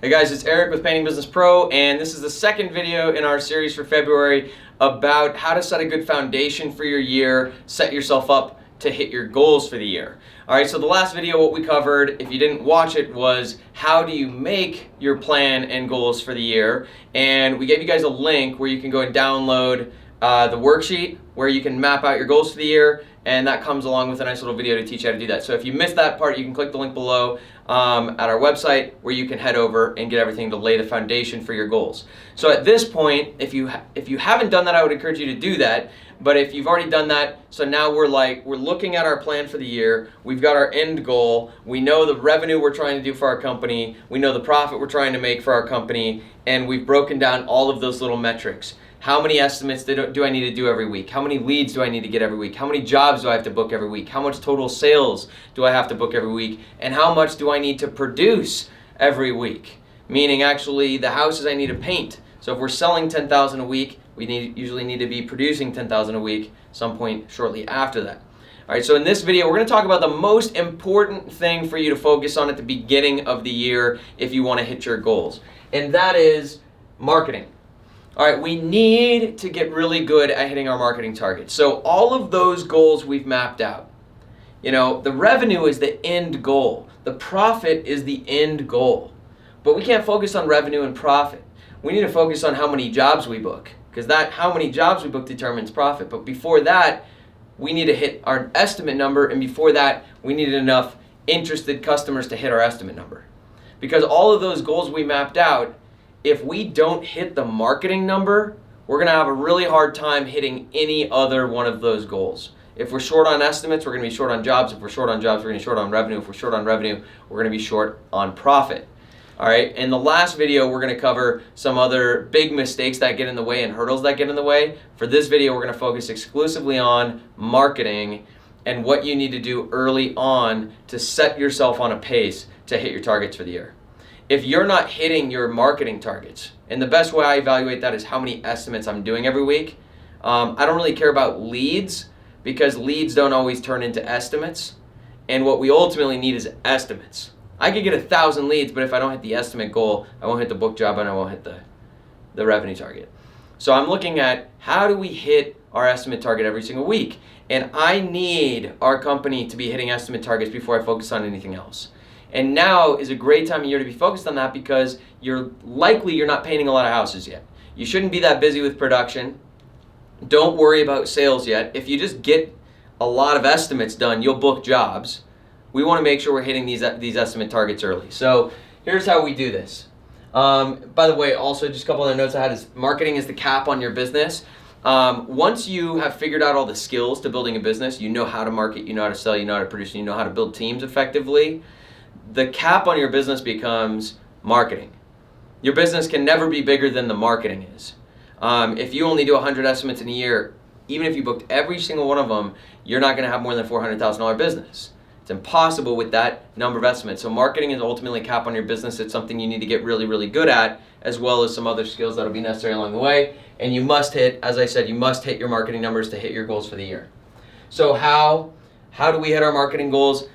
Hey guys, it's Eric with Painting Business Pro, and this is the second video in our series for February about how to set a good foundation for your year, set yourself up to hit your goals for the year. Alright, so the last video, what we covered, if you didn't watch it, was how do you make your plan and goals for the year, and we gave you guys a link where you can go and download the worksheet where you can map out your goals for the year, and that comes along with a nice little video to teach you how to do that. So if you missed that part, you can click the link below at our website where you can head over and get everything to lay the foundation for your goals. So at this point, if you haven't done that, I would encourage you to do that. But if you've already done that, so now we're looking at our plan for the year. We've got our end goal. We know the revenue we're trying to do for our company. We know the profit we're trying to make for our company, and we've broken down all of those little metrics. How many estimates do I need to do every week? How many leads do I need to get every week? How many jobs do I have to book every week? How much total sales do I have to book every week? And how much do I need to produce every week? Meaning actually the houses I need to paint. So if we're selling 10,000 a week, we usually need to be producing 10,000 a week some point shortly after that. All right, so in this video, we're going to talk about the most important thing for you to focus on at the beginning of the year if you want to hit your goals, and that is marketing. All right, we need to get really good at hitting our marketing targets. So all of those goals we've mapped out. You know, the revenue is the end goal. The profit is the end goal. But we can't focus on revenue and profit. We need to focus on how many jobs we book, because how many jobs we book determines profit. But before that, we need to hit our estimate number, and before that, we need enough interested customers to hit our estimate number. Because all of those goals we mapped out, if we don't hit the marketing number, we're going to have a really hard time hitting any other one of those goals. If we're short on estimates, we're going to be short on jobs. If we're short on jobs, we're going to be short on revenue. If we're short on revenue, we're going to be short on profit. All right, in the last video, we're going to cover some other big mistakes that get in the way and hurdles that get in the way. For this video, we're going to focus exclusively on marketing and what you need to do early on to set yourself on a pace to hit your targets for the year. If you're not hitting your marketing targets, and the best way I evaluate that is how many estimates I'm doing every week. I don't really care about leads because leads don't always turn into estimates. And what we ultimately need is estimates. I could get 1,000 leads, but if I don't hit the estimate goal, I won't hit the book job and I won't hit the revenue target. So I'm looking at how do we hit our estimate target every single week. And I need our company to be hitting estimate targets before I focus on anything else. And now is a great time of year to be focused on that because you're not painting a lot of houses yet. You shouldn't be that busy with production. Don't worry about sales yet. If you just get a lot of estimates done, you'll book jobs. We want to make sure we're hitting these estimate targets early. So here's how we do this. By the way, also just a couple other notes I had is marketing is the cap on your business. Once you have figured out all the skills to building a business, you know how to market, you know how to sell, you know how to produce, you know how to build teams effectively. The cap on your business becomes marketing. Your business can never be bigger than the marketing is. If you only do 100 estimates in a year, even if you booked every single one of them, you're not going to have more than a $400,000 business. It's impossible with that number of estimates. So marketing is ultimately a cap on your business. It's something you need to get really, really good at, as well as some other skills that will be necessary along the way. And you must hit, as I said, you must hit your marketing numbers to hit your goals for the year. So how do we hit our marketing goals?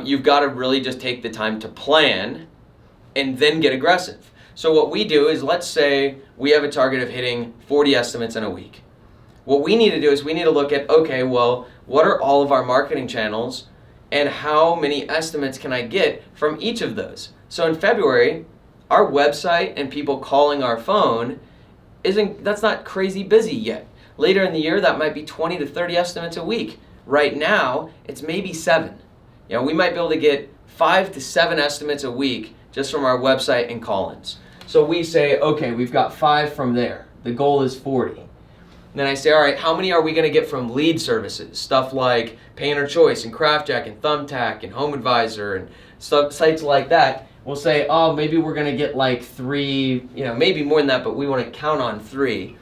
You've got to really just take the time to plan and then get aggressive. So what we do is, let's say we have a target of hitting 40 estimates in a week. What we need to do is we need to look at, okay, well, what are all of our marketing channels and how many estimates can I get from each of those? So in February, our website and people calling our phone, that's not crazy busy yet. Later in the year, that might be 20 to 30 estimates a week. Right now, it's maybe 7. You know, we might be able to get 5 to 7 estimates a week just from our website and call-ins. So we say, okay, we've got 5 from there. The goal is 40. And then I say, all right, how many are we going to get from lead services? Stuff like Painter Choice and CraftJack and Thumbtack and Home Advisor and sites like that. We'll say, oh, maybe we're going to get like 3, maybe more than that, but we want to count on 3.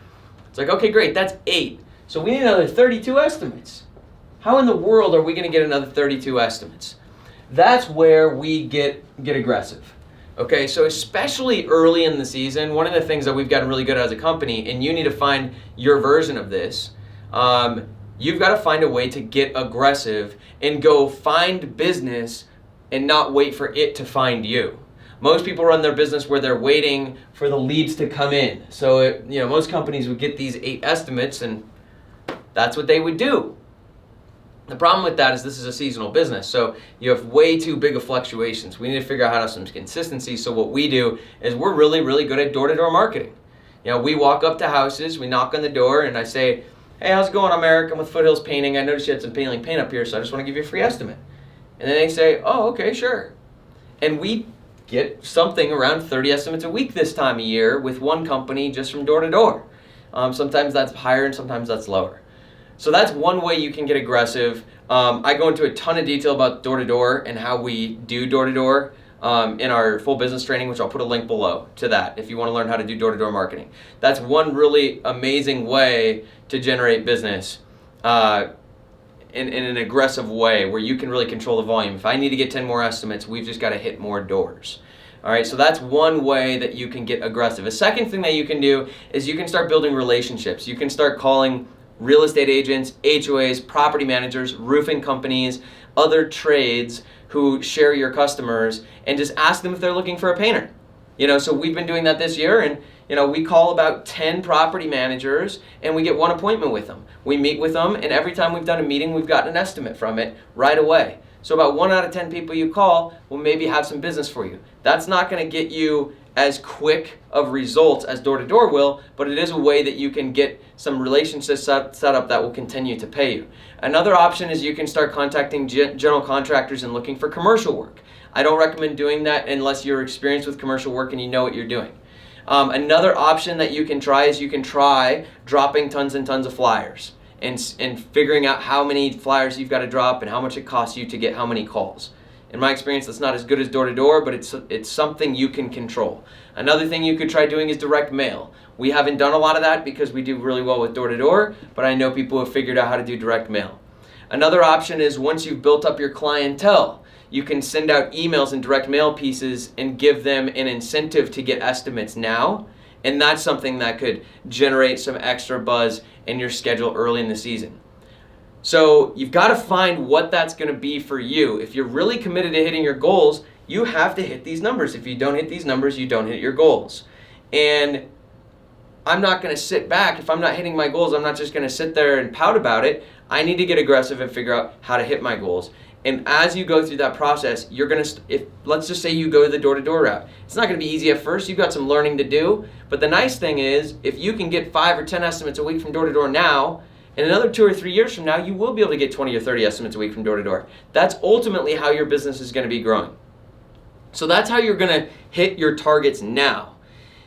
It's like, okay, great, that's 8. So we need another 32 estimates. How in the world are we going to get another 32 estimates? That's where we get aggressive. Okay, so especially early in the season, one of the things that we've gotten really good at as a company, and you need to find your version of this, you've got to find a way to get aggressive and go find business and not wait for it to find you. Most people run their business where they're waiting for the leads to come in. So, most companies would get these 8 estimates and that's what they would do. The problem with that is this is a seasonal business, so you have way too big of fluctuations. We need to figure out how to have some consistency. So what we do is we're really, really good at door-to-door marketing. We walk up to houses, we knock on the door, and I say, hey, how's it going? I'm Eric. I'm with Foothills Painting. I noticed you had some paint up here, so I just want to give you a free estimate. And then they say, oh, okay, sure. And we get something around 30 estimates a week this time of year with one company just from door to door. Sometimes that's higher and sometimes that's lower. So that's one way you can get aggressive. I go into a ton of detail about door-to-door and how we do door-to-door in our full business training, which I'll put a link below to that if you want to learn how to do door-to-door marketing. That's one really amazing way to generate business in an aggressive way where you can really control the volume. If I need to get 10 more estimates, we've just got to hit more doors. All right, so that's one way that you can get aggressive. A second thing that you can do is you can start building relationships. You can start calling real estate agents, HOAs, property managers, roofing companies, other trades who share your customers, and just ask them if they're looking for a painter. So we've been doing that this year, and we call about 10 property managers and we get one appointment with them. We meet with them, and every time we've done a meeting, we've gotten an estimate from it right away. So about 1 out of 10 people you call will maybe have some business for you. That's not going to get you as quick of results as door-to-door will, but it is a way that you can get some relationships set up that will continue to pay you. Another option is you can start contacting general contractors and looking for commercial work. I don't recommend doing that unless you're experienced with commercial work and you know what you're doing. Another option that you can try is you can try dropping tons and tons of flyers and figuring out how many flyers you've got to drop and how much it costs you to get how many calls. In my experience, that's not as good as door-to-door, but it's something you can control. Another thing you could try doing is direct mail. We haven't done a lot of that because we do really well with door-to-door, but I know people have figured out how to do direct mail. Another option is once you've built up your clientele, you can send out emails and direct mail pieces and give them an incentive to get estimates now, and that's something that could generate some extra buzz in your schedule early in the season. So you've got to find what that's going to be for you. If you're really committed to hitting your goals, you have to hit these numbers. If you don't hit these numbers, you don't hit your goals. And I'm not going to sit back. If I'm not hitting my goals, I'm not just going to sit there and pout about it. I need to get aggressive and figure out how to hit my goals. And as you go through that process, you're going to, let's just say you go the door-to-door route. It's not going to be easy at first. You've got some learning to do. But the nice thing is, if you can get 5 or 10 estimates a week from door-to-door now, in another 2 or 3 years from now, you will be able to get 20 or 30 estimates a week from door to door. That's ultimately how your business is going to be growing. So that's how you're going to hit your targets now.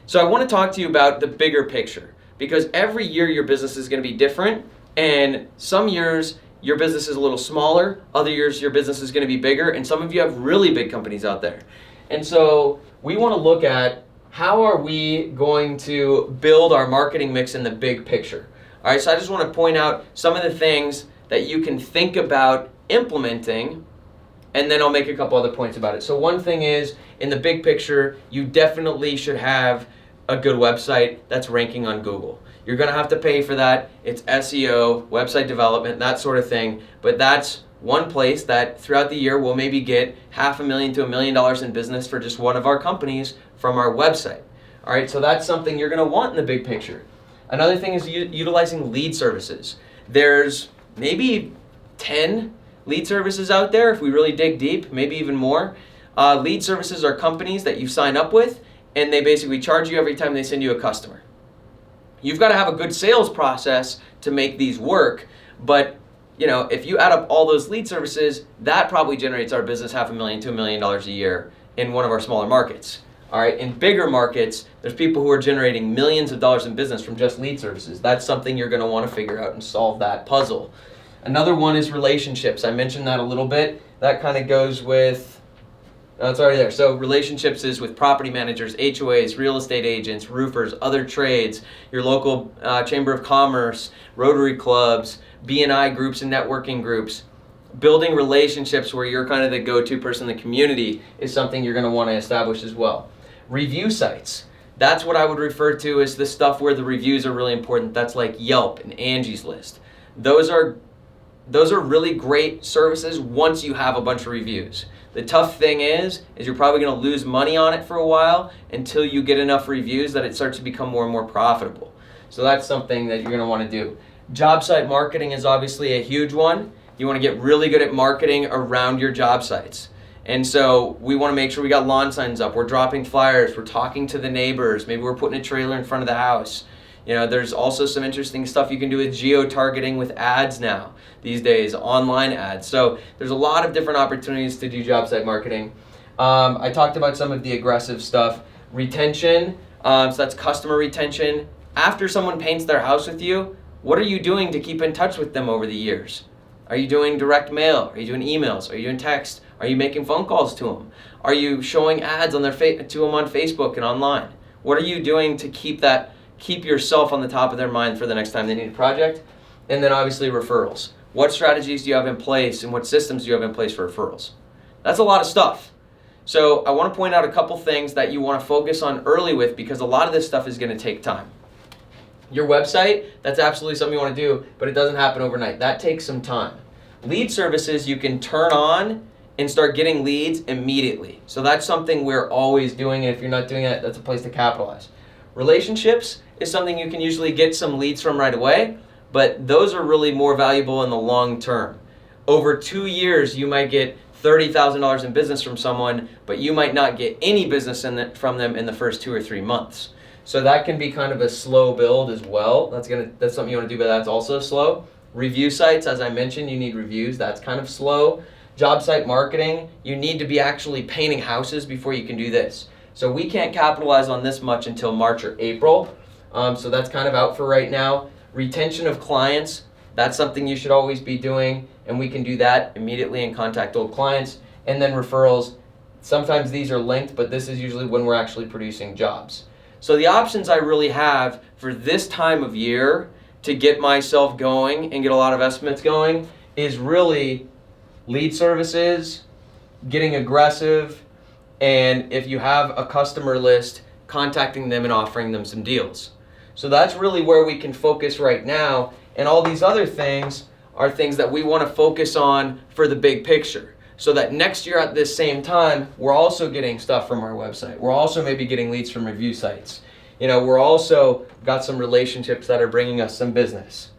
So I want to talk to you about the bigger picture, because every year your business is going to be different, and some years your business is a little smaller, other years your business is going to be bigger, and some of you have really big companies out there. And so we want to look at how are we going to build our marketing mix in the big picture. All right, so I just want to point out some of the things that you can think about implementing, and then I'll make a couple other points about it. So one thing is, in the big picture, you definitely should have a good website that's ranking on Google. You're going to have to pay for that. It's SEO, website development, that sort of thing. But that's one place that throughout the year we'll maybe get $500,000 to $1 million in business for just one of our companies from our website. All right, so that's something you're going to want in the big picture. Another thing is utilizing lead services. There's maybe 10 lead services out there if we really dig deep, maybe even more. Lead services are companies that you sign up with, and they basically charge you every time they send you a customer. You've got to have a good sales process to make these work, but if you add up all those lead services, that probably generates our business $500,000 to $1 million a year in one of our smaller markets. All right, in bigger markets, there's people who are generating millions of dollars in business from just lead services. That's something you're going to want to figure out and solve that puzzle. Another one is relationships. I mentioned that a little bit. That kind of goes with, it's already there. So relationships is with property managers, HOAs, real estate agents, roofers, other trades, your local chamber of commerce, Rotary clubs, B&I groups and networking groups. Building relationships where you're kind of the go-to person in the community is something you're going to want to establish as well. Review sites. That's what I would refer to as the stuff where the reviews are really important. That's like Yelp and Angie's List. Those are those are really great services once you have a bunch of reviews. The tough thing is you're probably going to lose money on it for a while until you get enough reviews that it starts to become more and more profitable. So that's something that you're going to want to do. Job site marketing is obviously a huge one. You want to get really good at marketing around your job sites. And so we want to make sure we got lawn signs up, we're dropping flyers, we're talking to the neighbors, maybe we're putting a trailer in front of the house. There's also some interesting stuff you can do with geo-targeting with ads now these days, online ads. So there's a lot of different opportunities to do job site marketing. I talked about some of the aggressive stuff. Retention, so that's customer retention. After someone paints their house with you, what are you doing to keep in touch with them over the years? Are you doing direct mail? Are you doing emails? Are you doing text? Are you making phone calls to them? Are you showing ads on to them on Facebook and online? What are you doing to keep yourself on the top of their mind for the next time they need a project? And then obviously referrals. What strategies do you have in place and what systems do you have in place for referrals? That's a lot of stuff. So I want to point out a couple things that you want to focus on early with, because a lot of this stuff is going to take time. Your website, that's absolutely something you want to do, but it doesn't happen overnight. That takes some time. Lead services you can turn on and start getting leads immediately. So that's something we're always doing, and if you're not doing it, that's a place to capitalize. Relationships is something you can usually get some leads from right away, but those are really more valuable in the long term. Over 2 years, you might get $30,000 in business from someone, but you might not get any business from them in the first 2 or 3 months. So that can be kind of a slow build as well. That's something you want to do, but that's also slow. Review sites, as I mentioned, you need reviews. That's kind of slow. Job site marketing, you need to be actually painting houses before you can do this. So we can't capitalize on this much until March or April. So that's kind of out for right now. Retention of clients, that's something you should always be doing, and we can do that immediately and contact old clients. And then referrals, sometimes these are linked, but this is usually when we're actually producing jobs. So the options I really have for this time of year to get myself going and get a lot of estimates going is really lead services, getting aggressive, and if you have a customer list, contacting them and offering them some deals. So that's really where we can focus right now, and all these other things are things that we want to focus on for the big picture, so that next year at this same time, we're also getting stuff from our website. We're also maybe getting leads from review sites. We're also got some relationships that are bringing us some business.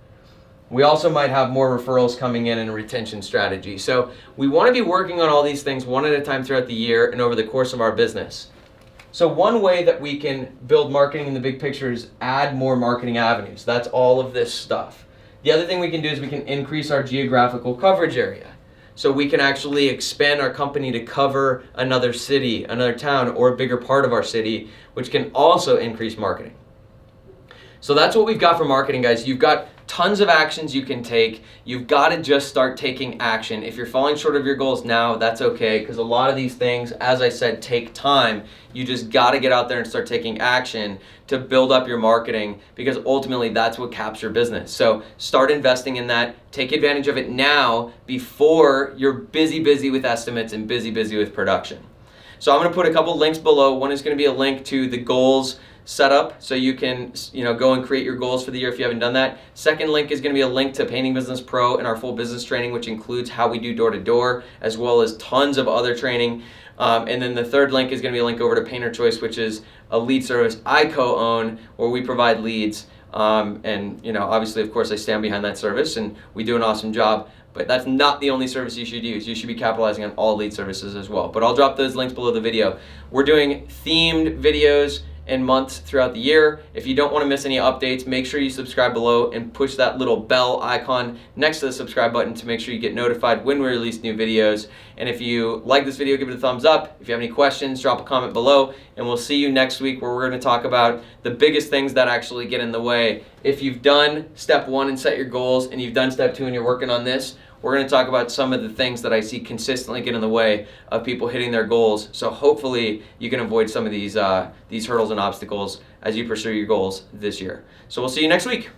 We also might have more referrals coming in and a retention strategy. So we want to be working on all these things one at a time throughout the year and over the course of our business. So one way that we can build marketing in the big picture is add more marketing avenues. That's all of this stuff. The other thing we can do is we can increase our geographical coverage area. So we can actually expand our company to cover another city, another town, or a bigger part of our city, which can also increase marketing. So that's what we've got for marketing, guys. You've got tons of actions you can take. You've got to just start taking action. If you're falling short of your goals now, that's okay, because a lot of these things, as I said, take time. You just got to get out there and start taking action to build up your marketing, because ultimately that's what caps your business. So start investing in that. Take advantage of it now before you're busy with estimates and busy with production. So I'm going to put a couple links below. One is going to be a link to the goals setup, so you can go and create your goals for the year if you haven't done that. Second link is going to be a link to Painting Business Pro and our full business training, which includes how we do door-to-door, as well as tons of other training. And then the third link is going to be a link over to Painter Choice, which is a lead service I co-own, where we provide leads. And obviously, of course, I stand behind that service, and we do an awesome job. But that's not the only service you should use. You should be capitalizing on all lead services as well. But I'll drop those links below the video. We're doing themed videos and months throughout the year. If you don't want to miss any updates, make sure you subscribe below and push that little bell icon next to the subscribe button to make sure you get notified when we release new videos. And if you like this video, give it a thumbs up. If you have any questions, drop a comment below, and we'll see you next week, where we're going to talk about the biggest things that actually get in the way. If you've done step 1 and set your goals, and you've done step 2 and you're working on this, we're going to talk about some of the things that I see consistently get in the way of people hitting their goals. So hopefully you can avoid some of these hurdles and obstacles as you pursue your goals this year. So we'll see you next week.